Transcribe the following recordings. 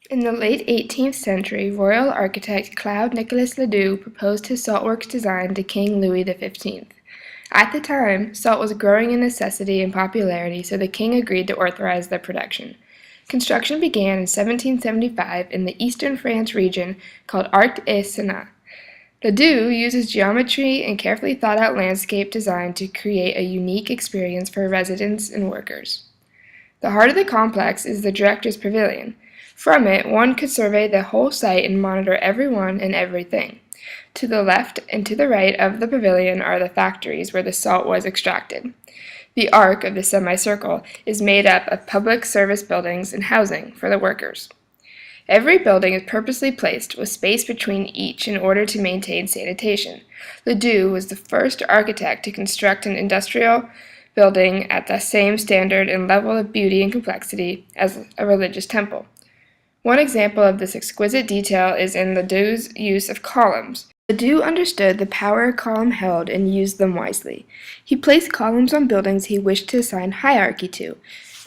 In the late 18th century, royal architect Claude Nicolas Ledoux proposed his saltworks design to King Louis XV. At the time, salt was growing in necessity and popularity, so the king agreed to authorize their production. Construction began in 1775 in the eastern France region called Arc-et-Senans. Ledoux uses geometry and carefully thought-out landscape design to create a unique experience for residents and workers. The heart of the complex is the director's pavilion. From it, one could survey the whole site and monitor everyone and everything. To the left and to the right of the pavilion are the factories where the salt was extracted. The arc of the semicircle is made up of public service buildings and housing for the workers. Every building is purposely placed with space between each in order to maintain sanitation. Ledoux was the first architect to construct an industrial building at the same standard and level of beauty and complexity as a religious temple. One example of this exquisite detail is in Ledoux's use of columns. Ledoux understood the power a column held and used them wisely. He placed columns on buildings he wished to assign hierarchy to.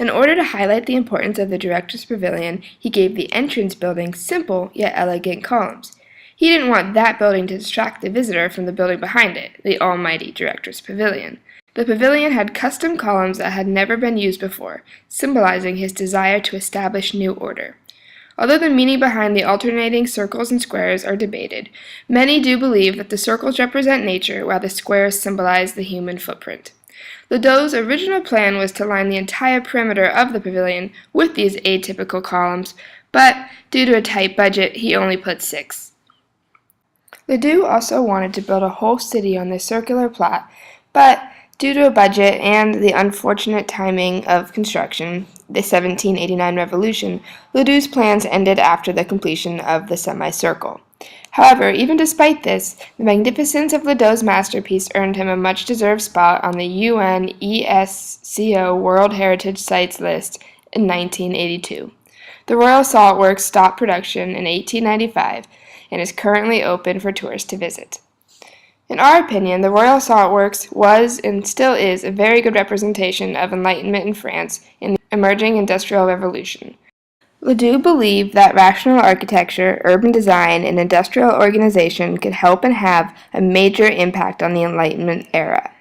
In order to highlight the importance of the director's pavilion, he gave the entrance building simple yet elegant columns. He didn't want that building to distract the visitor from the building behind it, the almighty director's pavilion. The pavilion had custom columns that had never been used before, symbolizing his desire to establish new order. Although the meaning behind the alternating circles and squares are debated, many do believe that the circles represent nature while the squares symbolize the human footprint. Ledoux's original plan was to line the entire perimeter of the pavilion with these atypical columns, but due to a tight budget, he only put 6. Ledoux also wanted to build a whole city on this circular plot, but due to a budget and the unfortunate timing of construction, the 1789 revolution, Ledoux's plans ended after the completion of the semicircle. However, even despite this, the magnificence of Ledoux's masterpiece earned him a much-deserved spot on the UNESCO World Heritage Sites list in 1982. The Royal Salt Works stopped production in 1895 and is currently open for tourists to visit. In our opinion, the Royal Salt Works was and still is a very good representation of Enlightenment in France in the emerging Industrial Revolution. Ledoux believed that rational architecture, urban design, and industrial organization could help and have a major impact on the Enlightenment era.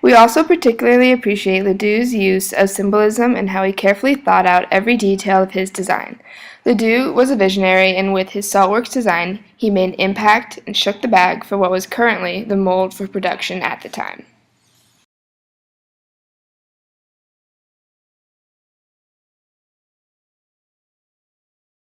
We also particularly appreciate Ledoux's use of symbolism and how he carefully thought out every detail of his design. Ledoux was a visionary, and with his saltworks design, he made an impact and shook the bag for what was currently the mold for production at the time.